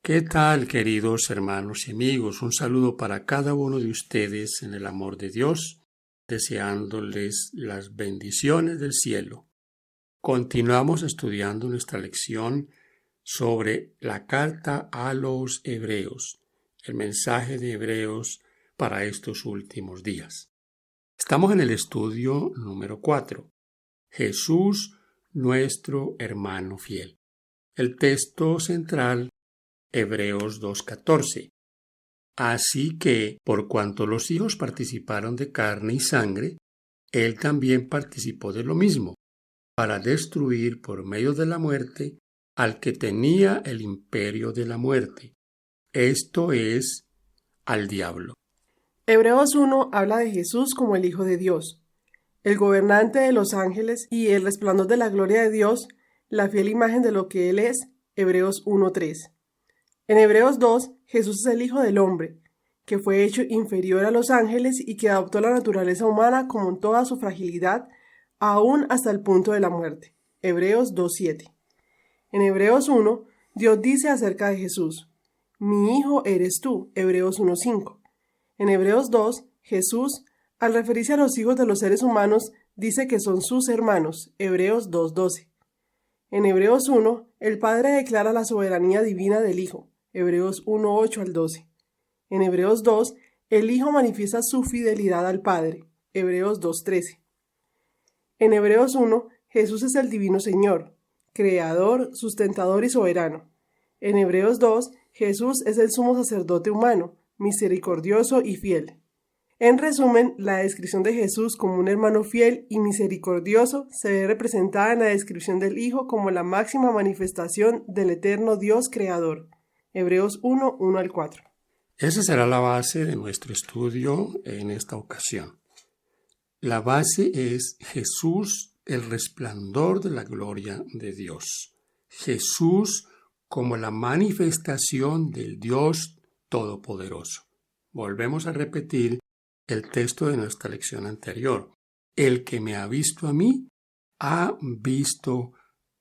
¿Qué tal, queridos hermanos y amigos? Un saludo para cada uno de ustedes en el amor de Dios, deseándoles las bendiciones del cielo. Continuamos estudiando nuestra lección sobre la carta a los Hebreos, el mensaje de Hebreos para estos últimos días. Estamos en el estudio número 4. Jesús, nuestro hermano fiel. El texto central, Hebreos 2:14. Así que, por cuanto los hijos participaron de carne y sangre, él también participó de lo mismo, para destruir por medio de la muerte al que tenía el imperio de la muerte, esto es, al diablo. Hebreos 1 habla de Jesús como el Hijo de Dios, el gobernante de los ángeles y el resplandor de la gloria de Dios, la fiel imagen de lo que Él es, Hebreos 1:3. En Hebreos 2, Jesús es el Hijo del Hombre, que fue hecho inferior a los ángeles y que adoptó la naturaleza humana como en toda su fragilidad, aún hasta el punto de la muerte, Hebreos 2:7. En Hebreos 1, Dios dice acerca de Jesús, mi Hijo eres tú, Hebreos 1:5. En Hebreos 2, Jesús, al referirse a los hijos de los seres humanos, dice que son sus hermanos, Hebreos 2:12. En Hebreos 1, el Padre declara la soberanía divina del Hijo, Hebreos 1:8 al 12. En Hebreos 2, el Hijo manifiesta su fidelidad al Padre, Hebreos 2:13. En Hebreos 1, Jesús es el Divino Señor, Creador, sustentador y soberano. En Hebreos 2, Jesús es el sumo sacerdote humano, misericordioso y fiel. En resumen, la descripción de Jesús como un hermano fiel y misericordioso se ve representada en la descripción del Hijo como la máxima manifestación del eterno Dios creador. Hebreos 1:1 al 4. Esa será la base de nuestro estudio en esta ocasión. La base es Jesús, el resplandor de la gloria de Dios. Jesús como la manifestación del Dios Todopoderoso. Volvemos a repetir el texto de nuestra lección anterior. El que me ha visto a mí, ha visto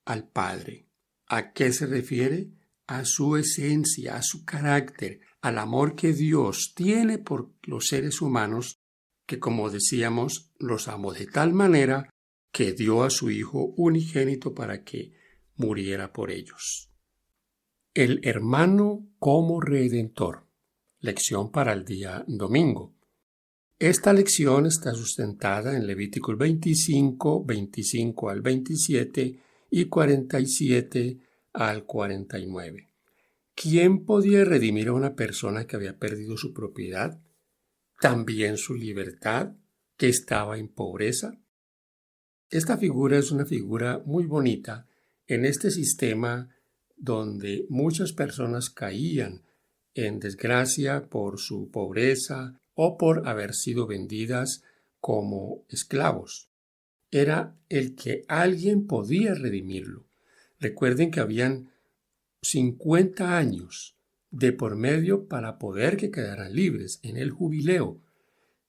al Padre. ¿A qué se refiere? A su esencia, a su carácter, al amor que Dios tiene por los seres humanos, que como decíamos, los amó de tal manera que dio a su Hijo unigénito para que muriera por ellos. El hermano como redentor. Lección para el día domingo. Esta lección está sustentada en Levíticos 25, 25 al 27 y 47 al 49. ¿Quién podía redimir a una persona que había perdido su propiedad? ¿También su libertad, que estaba en pobreza? Esta figura es una figura muy bonita en este sistema donde muchas personas caían en desgracia por su pobreza o por haber sido vendidas como esclavos. Era el que alguien podía redimirlo. Recuerden que habían 50 años de por medio para poder que quedaran libres en el jubileo,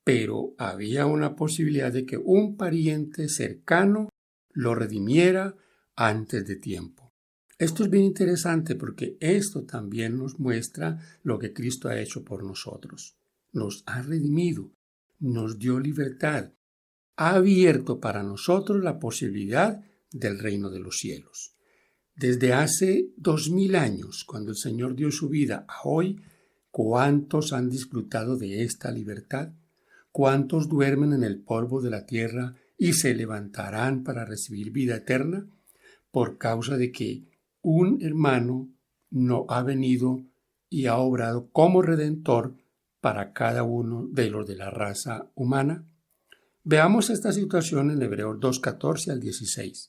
pero había una posibilidad de que un pariente cercano lo redimiera antes de tiempo. Esto es bien interesante porque esto también nos muestra lo que Cristo ha hecho por nosotros. Nos ha redimido, nos dio libertad, ha abierto para nosotros la posibilidad del reino de los cielos. Desde hace 2000 años, cuando el Señor dio su vida, a hoy, ¿cuántos han disfrutado de esta libertad? ¿Cuántos duermen en el polvo de la tierra y se levantarán para recibir vida eterna? Por causa de que un hermano no ha venido y ha obrado como redentor para cada uno de los de la raza humana. Veamos esta situación en Hebreos 2:14 al 16.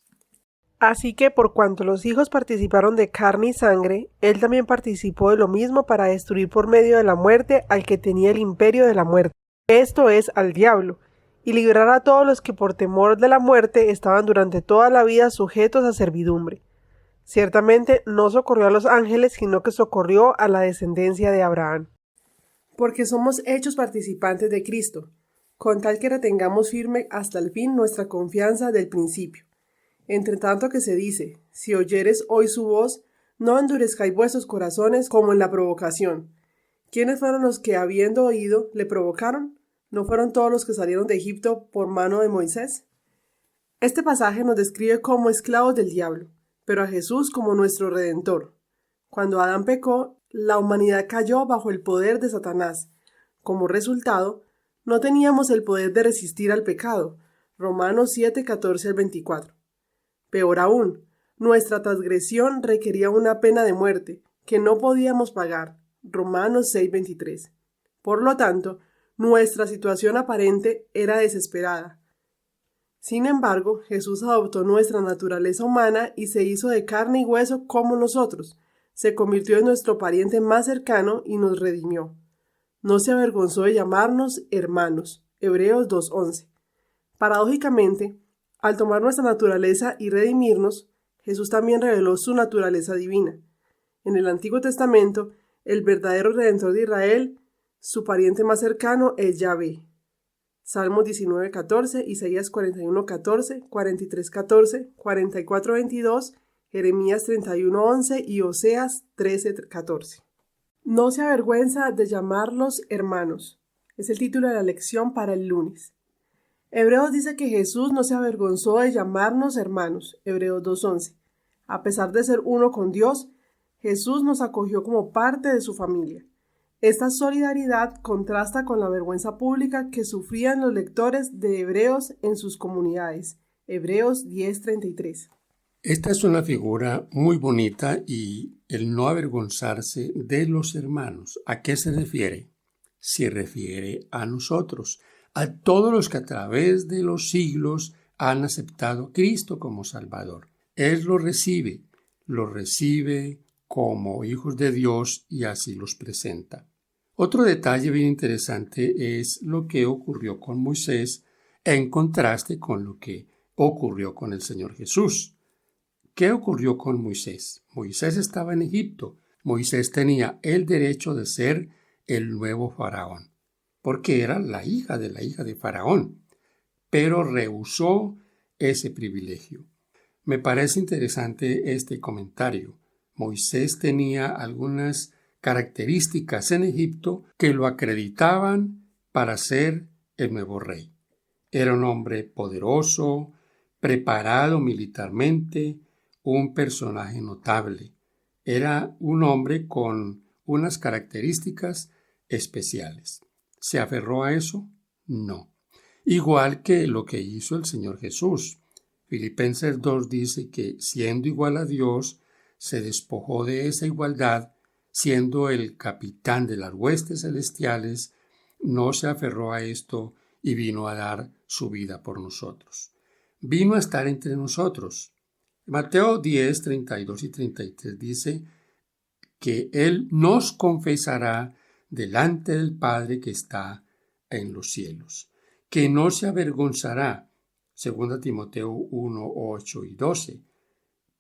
Así que por cuanto los hijos participaron de carne y sangre, él también participó de lo mismo para destruir por medio de la muerte al que tenía el imperio de la muerte, esto es, al diablo, y librar a todos los que por temor de la muerte estaban durante toda la vida sujetos a servidumbre. Ciertamente no socorrió a los ángeles, sino que socorrió a la descendencia de Abraham. Porque somos hechos participantes de Cristo, con tal que retengamos firme hasta el fin nuestra confianza del principio. Entre tanto que se dice, si oyeres hoy su voz, No endurezcáis vuestros corazones como en la provocación. ¿Quiénes fueron los que, habiendo oído, le provocaron? ¿No fueron todos los que salieron de Egipto por mano de Moisés? Este pasaje nos describe como esclavos del diablo, pero a Jesús como nuestro Redentor. Cuando Adán pecó, la humanidad cayó bajo el poder de Satanás. Como resultado, no teníamos el poder de resistir al pecado. Romanos 7, 14 al 24. Peor aún, nuestra transgresión requería una pena de muerte que no podíamos pagar. Romanos 6, 23. Por lo tanto, nuestra situación aparente era desesperada. Sin embargo, Jesús adoptó nuestra naturaleza humana y se hizo de carne y hueso como nosotros. Se convirtió en nuestro pariente más cercano y nos redimió. No se avergonzó de llamarnos hermanos. Hebreos 2:11. Paradójicamente, al tomar nuestra naturaleza y redimirnos, Jesús también reveló su naturaleza divina. En el Antiguo Testamento, el verdadero Redentor de Israel, su pariente más cercano es Yahvé. Salmos 19:14, Isaías 41:14, 43:14, 44:22, Jeremías 31:11 y Oseas 13:14. No se avergüenza de llamarlos hermanos. Es el título de la lección para el lunes. Hebreos dice que Jesús no se avergonzó de llamarnos hermanos. Hebreos 2:11. A pesar de ser uno con Dios, Jesús nos acogió como parte de su familia. Esta solidaridad contrasta con la vergüenza pública que sufrían los lectores de Hebreos en sus comunidades. Hebreos 10:33. Esta es una figura muy bonita y el no avergonzarse de los hermanos. ¿A qué se refiere? Se refiere a nosotros, a todos los que a través de los siglos han aceptado a Cristo como Salvador. Él los recibe como hijos de Dios y así los presenta. Otro detalle bien interesante es lo que ocurrió con Moisés en contraste con lo que ocurrió con el Señor Jesús. ¿Qué ocurrió con Moisés? Moisés estaba en Egipto. Moisés tenía el derecho de ser el nuevo faraón, porque era la hija de Faraón, pero rehusó ese privilegio. Me parece interesante este comentario. Moisés tenía algunas características en Egipto que lo acreditaban para ser el nuevo rey. Era un hombre poderoso, preparado militarmente, un personaje notable. Era un hombre con unas características especiales. ¿Se aferró a eso? No. Igual que lo que hizo el Señor Jesús. Filipenses 2 dice que siendo igual a Dios, se despojó de esa igualdad, siendo el capitán de las huestes celestiales, no se aferró a esto y vino a dar su vida por nosotros. Vino a estar entre nosotros. Mateo 10, 32 y 33 dice que Él nos confesará delante del Padre que está en los cielos, que no se avergonzará, 2 Timoteo 1, 8 y 12,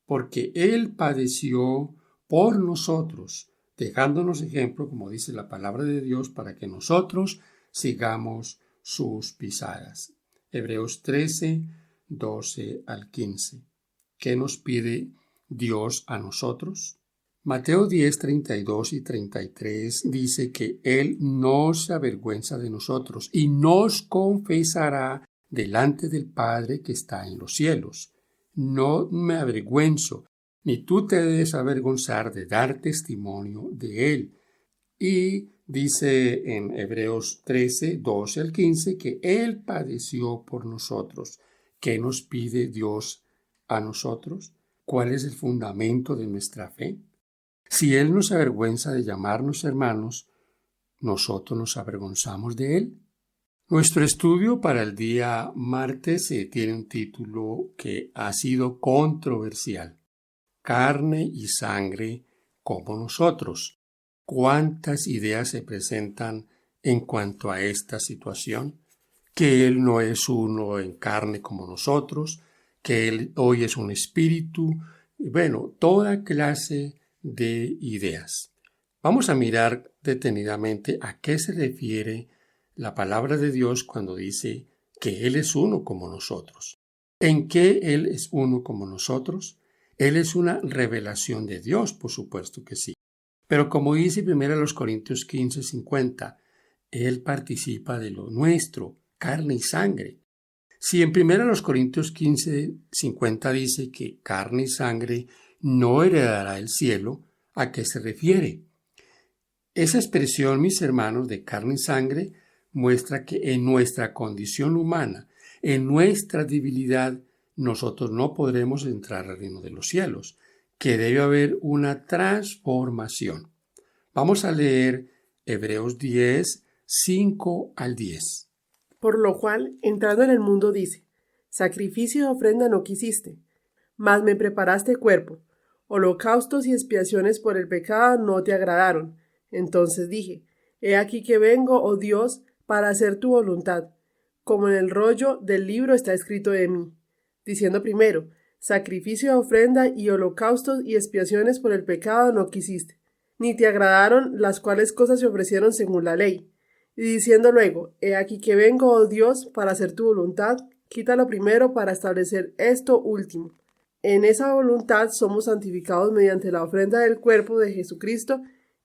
porque Él padeció por nosotros, dejándonos ejemplo, como dice la palabra de Dios, para que nosotros sigamos sus pisadas. Hebreos 13, 12 al 15. ¿Qué nos pide Dios a nosotros? Mateo 10, 32 y 33 dice que Él no se avergüenza de nosotros y nos confesará delante del Padre que está en los cielos. No me avergüenzo, ni tú te debes avergonzar de dar testimonio de Él. Y dice en Hebreos 13, 12 al 15 que Él padeció por nosotros. ¿Qué nos pide Dios a nosotros? ¿Cuál es el fundamento de nuestra fe? Si Él nos avergüenza de llamarnos hermanos, ¿nosotros nos avergonzamos de Él? Nuestro estudio para el día martes tiene un título que ha sido controversial. Carne y sangre como nosotros. ¿Cuántas ideas se presentan en cuanto a esta situación? Que Él no es uno en carne como nosotros, que Él hoy es un espíritu. Bueno, toda clase de ideas. Vamos a mirar detenidamente a qué se refiere la palabra de Dios cuando dice que Él es uno como nosotros. ¿En qué Él es uno como nosotros? Él es una revelación de Dios, por supuesto que sí. Pero como dice 1 Corintios 15:50, Él participa de lo nuestro, carne y sangre. Si en 1 Corintios 15:50 dice que carne y sangre no heredará el cielo, ¿a qué se refiere? Esa expresión, mis hermanos, de carne y sangre muestra que en nuestra condición humana, en nuestra debilidad, nosotros no podremos entrar al reino de los cielos, que debe haber una transformación. Vamos a leer Hebreos 10, 5 al 10. Por lo cual, entrando en el mundo dice, sacrificio y ofrenda no quisiste, mas me preparaste cuerpo, holocaustos y expiaciones por el pecado no te agradaron. Entonces dije, he aquí que vengo, oh Dios, para hacer tu voluntad, como en el rollo del libro está escrito de mí, diciendo primero, sacrificio, ofrenda y holocaustos y expiaciones por el pecado no quisiste, ni te agradaron las cuales cosas se ofrecieron según la ley. Y diciendo luego, he aquí que vengo, oh Dios, para hacer tu voluntad, quítalo primero para establecer esto último. En esa voluntad somos santificados mediante la ofrenda del cuerpo de Jesucristo,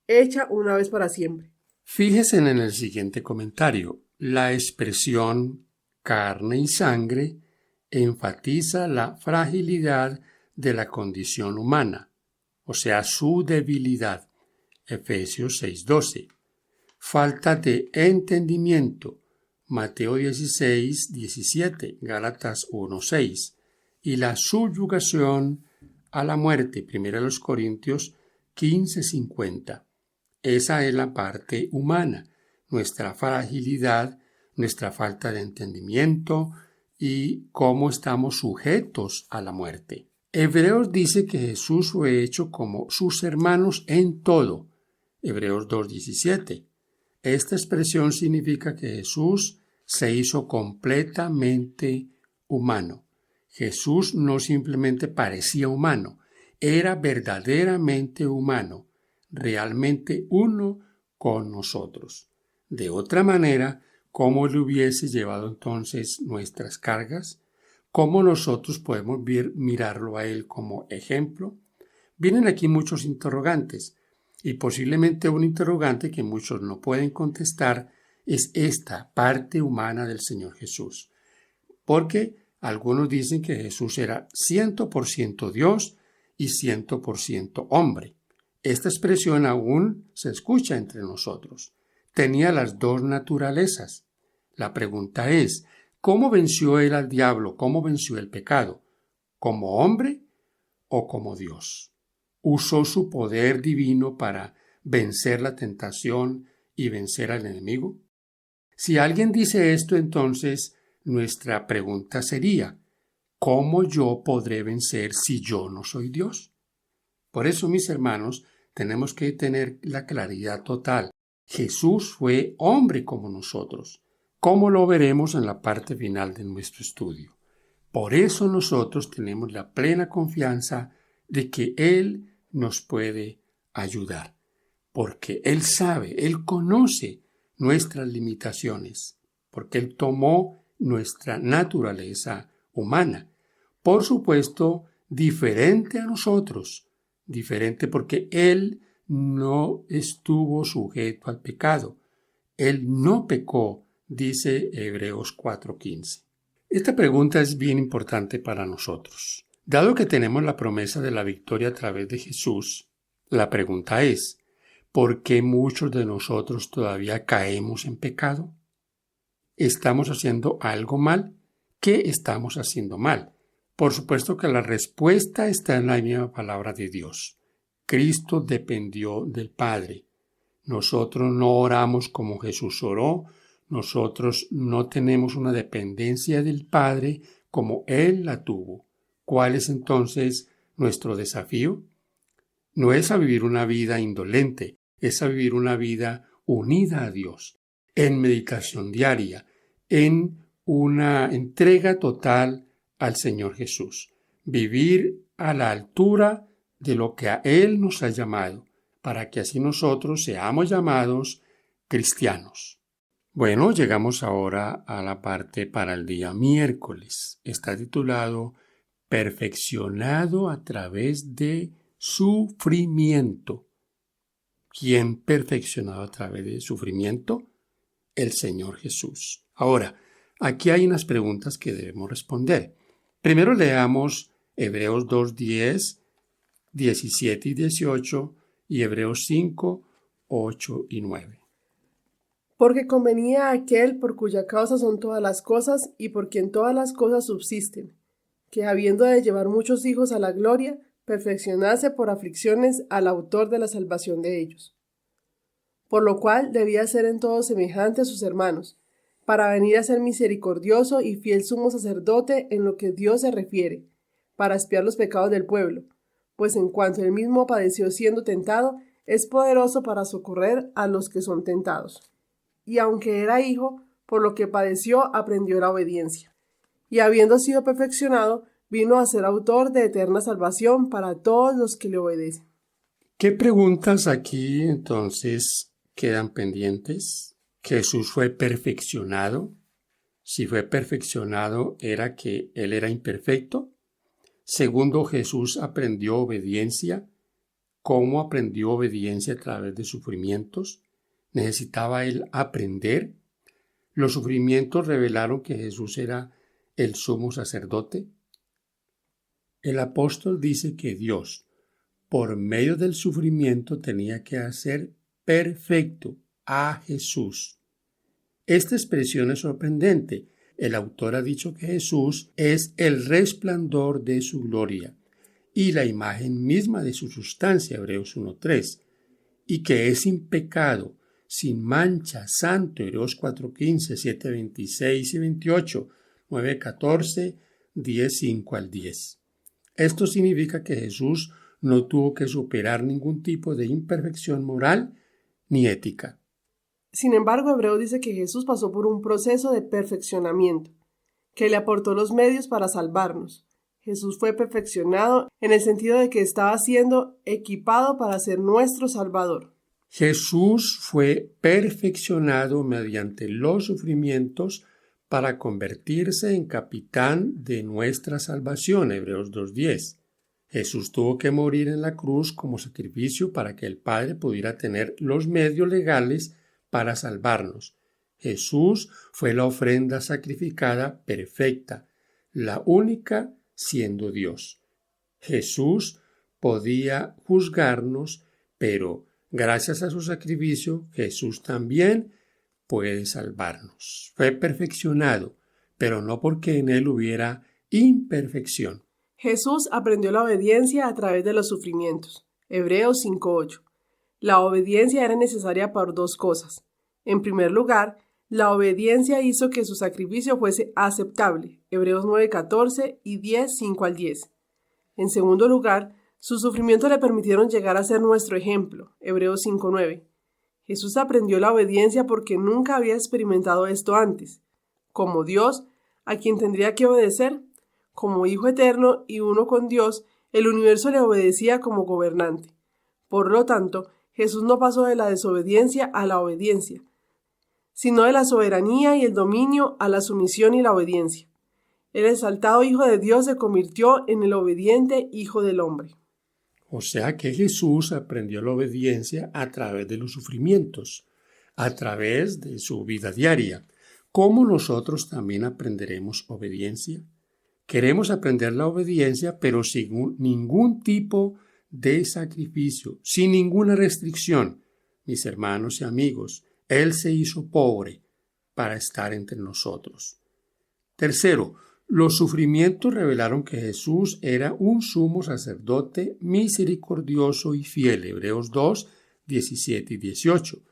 hecha una vez para siempre. Fíjense en el siguiente comentario. La expresión carne y sangre enfatiza la fragilidad de la condición humana, o sea, su debilidad. Efesios 6:12. Falta de entendimiento. Mateo 16:17, Gálatas 1:6. Y la subyugación a la muerte. 1 Corintios 15:50. Esa es la parte humana, nuestra fragilidad, nuestra falta de entendimiento y cómo estamos sujetos a la muerte. Hebreos dice que Jesús fue hecho como sus hermanos en todo. Hebreos 2:17. Esta expresión significa que Jesús se hizo completamente humano. Jesús no simplemente parecía humano, era verdaderamente humano, realmente uno con nosotros. De otra manera, ¿cómo le hubiese llevado entonces nuestras cargas? ¿Cómo nosotros podemos mirarlo a Él como ejemplo? Vienen aquí muchos interrogantes. Y posiblemente un interrogante que muchos no pueden contestar es esta parte humana del Señor Jesús. Porque algunos dicen que Jesús era 100% Dios y 100% hombre. Esta expresión aún se escucha entre nosotros. Tenía las dos naturalezas. La pregunta es, ¿cómo venció él al diablo? ¿Cómo venció el pecado? ¿Como hombre o como Dios? ¿Usó su poder divino para vencer la tentación y vencer al enemigo? Si alguien dice esto, entonces nuestra pregunta sería, ¿cómo yo podré vencer si yo no soy Dios? Por eso, mis hermanos, tenemos que tener la claridad total. Jesús fue hombre como nosotros, como lo veremos en la parte final de nuestro estudio. Por eso nosotros tenemos la plena confianza de que Él nos puede ayudar, porque Él sabe, Él conoce nuestras limitaciones, porque Él tomó nuestra naturaleza humana, por supuesto, diferente a nosotros, diferente porque Él no estuvo sujeto al pecado, Él no pecó, dice Hebreos 4:15. Esta pregunta es bien importante para nosotros. Dado que tenemos la promesa de la victoria a través de Jesús, la pregunta es, ¿por qué muchos de nosotros todavía caemos en pecado? ¿Estamos haciendo algo mal? ¿Qué estamos haciendo mal? Por supuesto que la respuesta está en la misma palabra de Dios. Cristo dependió del Padre. Nosotros no oramos como Jesús oró. Nosotros no tenemos una dependencia del Padre como Él la tuvo. ¿Cuál es entonces nuestro desafío? No es a vivir una vida indolente, es a vivir una vida unida a Dios, en meditación diaria, en una entrega total al Señor Jesús. Vivir a la altura de lo que a Él nos ha llamado, para que así nosotros seamos llamados cristianos. Bueno, llegamos ahora a la parte para el día miércoles. Está titulado perfeccionado a través de sufrimiento. ¿Quién perfeccionado a través de sufrimiento? El Señor Jesús. Ahora, aquí hay unas preguntas que debemos responder. Primero leamos Hebreos 2:10, 17 y 18 y Hebreos 5, 8 y 9. Porque convenía a aquel por cuya causa son todas las cosas y por quien todas las cosas subsisten, que habiendo de llevar muchos hijos a la gloria, perfeccionase por aflicciones al autor de la salvación de ellos. Por lo cual debía ser en todo semejante a sus hermanos, para venir a ser misericordioso y fiel sumo sacerdote en lo que Dios se refiere, para expiar los pecados del pueblo, pues en cuanto él mismo padeció siendo tentado, es poderoso para socorrer a los que son tentados. Y aunque era hijo, por lo que padeció aprendió la obediencia. Y habiendo sido perfeccionado, vino a ser autor de eterna salvación para todos los que le obedecen. ¿Qué preguntas aquí entonces quedan pendientes? ¿Jesús fue perfeccionado? Si fue perfeccionado, ¿era que él era imperfecto? Segundo, ¿Jesús aprendió obediencia? ¿Cómo aprendió obediencia a través de sufrimientos? ¿Necesitaba él aprender? ¿Los sufrimientos revelaron que Jesús era el sumo sacerdote? El apóstol dice que Dios, por medio del sufrimiento, tenía que hacer perfecto a Jesús. Esta expresión es sorprendente. El autor ha dicho que Jesús es el resplandor de su gloria y la imagen misma de su sustancia, Hebreos 1:3, y que es sin pecado, sin mancha, santo, Hebreos 4:15, 7:26 y 28, 9:14, 10:5 al 10. Esto significa que Jesús no tuvo que superar ningún tipo de imperfección moral ni ética. Sin embargo, Hebreos dice que Jesús pasó por un proceso de perfeccionamiento, que le aportó los medios para salvarnos. Jesús fue perfeccionado en el sentido de que estaba siendo equipado para ser nuestro Salvador. Jesús fue perfeccionado mediante los sufrimientos para convertirse en capitán de nuestra salvación, Hebreos 2:10. Jesús tuvo que morir en la cruz como sacrificio para que el Padre pudiera tener los medios legales para salvarnos. Jesús fue la ofrenda sacrificada perfecta, la única siendo Dios. Jesús podía juzgarnos, pero gracias a su sacrificio, Jesús también puede salvarnos. Fue perfeccionado, pero no porque en él hubiera imperfección. Jesús aprendió la obediencia a través de los sufrimientos. Hebreos 5:8. La obediencia era necesaria por dos cosas. En primer lugar, la obediencia hizo que su sacrificio fuese aceptable. Hebreos 9:14 y 10:5 al 10. En segundo lugar, sus sufrimientos le permitieron llegar a ser nuestro ejemplo. Hebreos 5:9. Jesús aprendió la obediencia porque nunca había experimentado esto antes. Como Dios, a quien tendría que obedecer, como Hijo eterno y uno con Dios, el universo le obedecía como gobernante. Por lo tanto, Jesús no pasó de la desobediencia a la obediencia, sino de la soberanía y el dominio a la sumisión y la obediencia. El exaltado Hijo de Dios se convirtió en el obediente Hijo del hombre. O sea que Jesús aprendió la obediencia a través de los sufrimientos, a través de su vida diaria. ¿Cómo nosotros también aprenderemos obediencia? Queremos aprender la obediencia, pero sin ningún tipo de sacrificio, sin ninguna restricción. Mis hermanos y amigos, Él se hizo pobre para estar entre nosotros. Tercero, los sufrimientos revelaron que Jesús era un sumo sacerdote misericordioso y fiel. Hebreos 2, 17 y 18.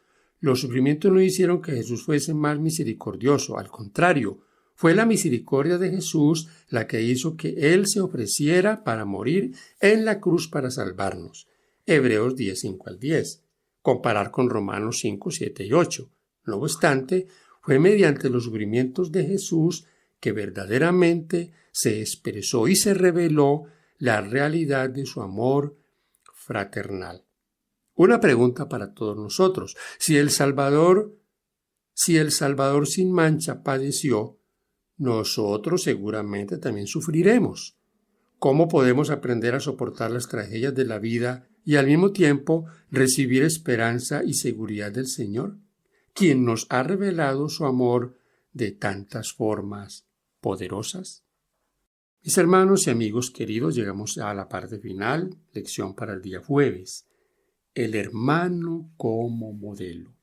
Los sufrimientos no hicieron que Jesús fuese más misericordioso, al contrario, fue la misericordia de Jesús la que hizo que Él se ofreciera para morir en la cruz para salvarnos. Hebreos 10, 5 al 10. Comparar con Romanos 5, 7 y 8. No obstante, fue mediante los sufrimientos de Jesús que verdaderamente se expresó y se reveló la realidad de su amor fraternal. Una pregunta para todos nosotros. Si el Salvador sin mancha padeció, nosotros seguramente también sufriremos. ¿Cómo podemos aprender a soportar las tragedias de la vida y al mismo tiempo recibir esperanza y seguridad del Señor, quien nos ha revelado su amor de tantas formas poderosas? Mis hermanos y amigos queridos, llegamos a la parte final, lección para el día jueves. El hermano como modelo.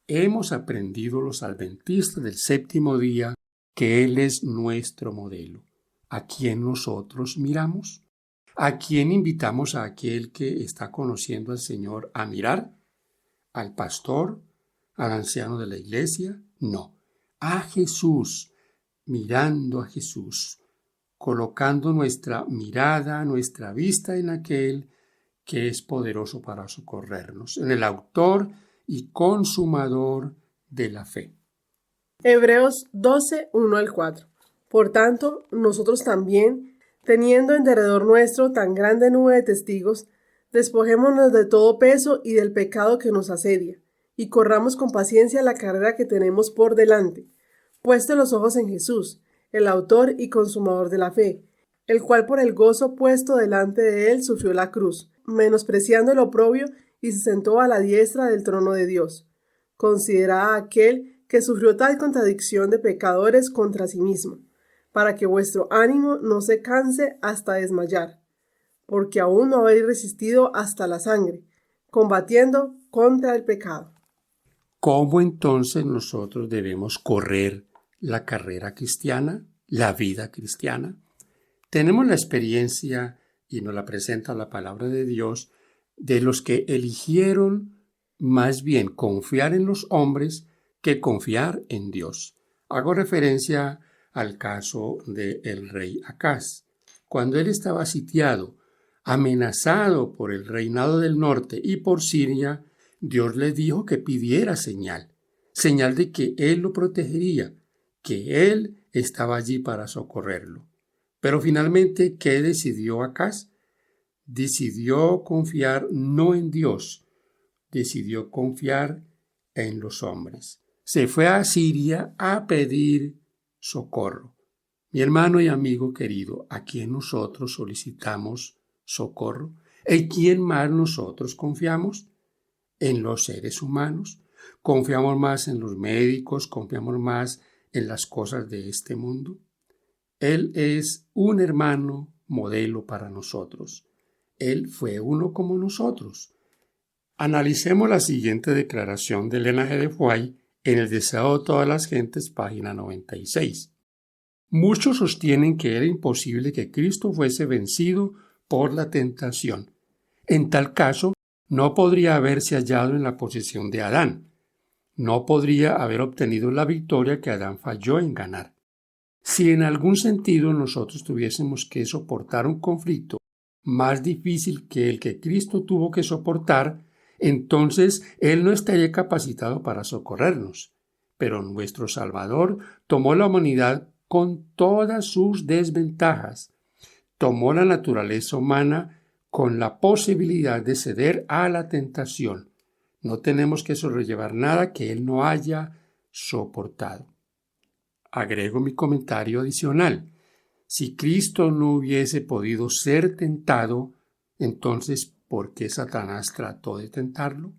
Hemos aprendido los adventistas del séptimo día que Él es nuestro modelo. ¿A quién nosotros miramos? ¿A quién invitamos a aquel que está conociendo al Señor a mirar? ¿Al pastor? ¿Al anciano de la iglesia? No, a Jesús, mirando a Jesús, colocando nuestra mirada, nuestra vista en aquel que es poderoso para socorrernos, en el autor y consumador de la fe. Hebreos 12, 1-4. Por tanto, nosotros también, teniendo en derredor nuestro tan grande nube de testigos, despojémonos de todo peso y del pecado que nos asedia, y corramos con paciencia la carrera que tenemos por delante, puestos los ojos en Jesús, el autor y consumador de la fe, el cual por el gozo puesto delante de él sufrió la cruz, menospreciando el oprobio, y se sentó a la diestra del trono de Dios. Considerad a aquel que sufrió tal contradicción de pecadores contra sí mismo, para que vuestro ánimo no se canse hasta desmayar, porque aún no habéis resistido hasta la sangre, combatiendo contra el pecado. ¿Cómo entonces nosotros debemos correr la carrera cristiana, la vida cristiana? Tenemos la experiencia, y nos la presenta la palabra de Dios, de los que eligieron más bien confiar en los hombres que confiar en Dios. Hago referencia al caso del rey Acaz. Cuando él estaba sitiado, amenazado por el reinado del norte y por Siria, Dios le dijo que pidiera señal de que él lo protegería, que él estaba allí para socorrerlo. Pero finalmente, ¿qué decidió Acaz? Decidió confiar no en Dios, decidió confiar en los hombres. Se fue a Siria a pedir socorro. Mi hermano y amigo querido, ¿a quién nosotros solicitamos socorro? ¿En quién más nosotros confiamos? ¿En los seres humanos? ¿Confiamos más en los médicos? ¿Confiamos más en las cosas de este mundo? Él es un hermano modelo para nosotros. Él fue uno como nosotros. Analicemos la siguiente declaración de Elena G. de Foix en El deseo de todas las gentes, página 96. Muchos sostienen que era imposible que Cristo fuese vencido por la tentación. En tal caso, no podría haberse hallado en la posición de Adán. No podría haber obtenido la victoria que Adán falló en ganar. Si en algún sentido nosotros tuviésemos que soportar un conflicto más difícil que el que Cristo tuvo que soportar, entonces Él no estaría capacitado para socorrernos. Pero nuestro Salvador tomó la humanidad con todas sus desventajas. Tomó la naturaleza humana con la posibilidad de ceder a la tentación. No tenemos que sobrellevar nada que Él no haya soportado. Agrego mi comentario adicional. Si Cristo no hubiese podido ser tentado, entonces, ¿por qué Satanás trató de tentarlo?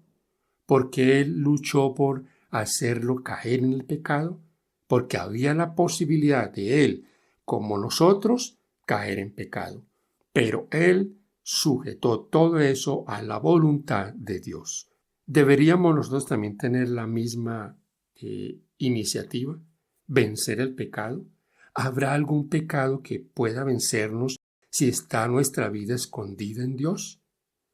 ¿Por qué él luchó por hacerlo caer en el pecado? Porque había la posibilidad de él, como nosotros, caer en pecado. Pero él sujetó todo eso a la voluntad de Dios. ¿Deberíamos nosotros también tener la misma iniciativa? ¿Vencer el pecado? ¿Habrá algún pecado que pueda vencernos si está nuestra vida escondida en Dios?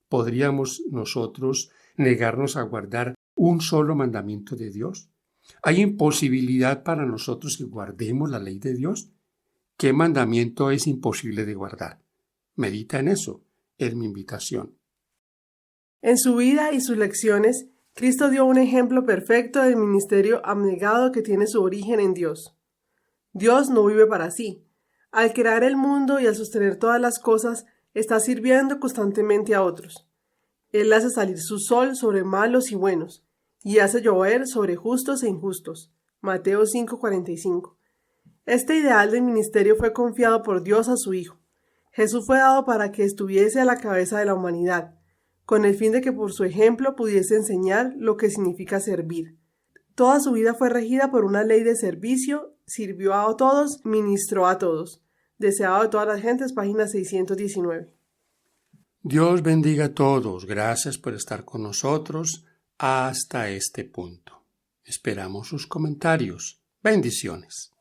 ¿Podríamos nosotros negarnos a guardar un solo mandamiento de Dios? ¿Hay imposibilidad para nosotros que guardemos la ley de Dios? ¿Qué mandamiento es imposible de guardar? Medita en eso, es mi invitación. En su vida y sus lecciones, Cristo dio un ejemplo perfecto del ministerio abnegado que tiene su origen en Dios. Dios no vive para sí. Al crear el mundo y al sostener todas las cosas, está sirviendo constantemente a otros. Él hace salir su sol sobre malos y buenos, y hace llover sobre justos e injustos. Mateo 5:45. Este ideal del ministerio fue confiado por Dios a su Hijo, Jesús fue dado para que estuviese a la cabeza de la humanidad, con el fin de que por su ejemplo pudiese enseñar lo que significa servir. Toda su vida fue regida por una ley de servicio, sirvió a todos, ministró a todos. Deseado de todas las gentes, página 619. Dios bendiga a todos. Gracias por estar con nosotros hasta este punto. Esperamos sus comentarios. Bendiciones.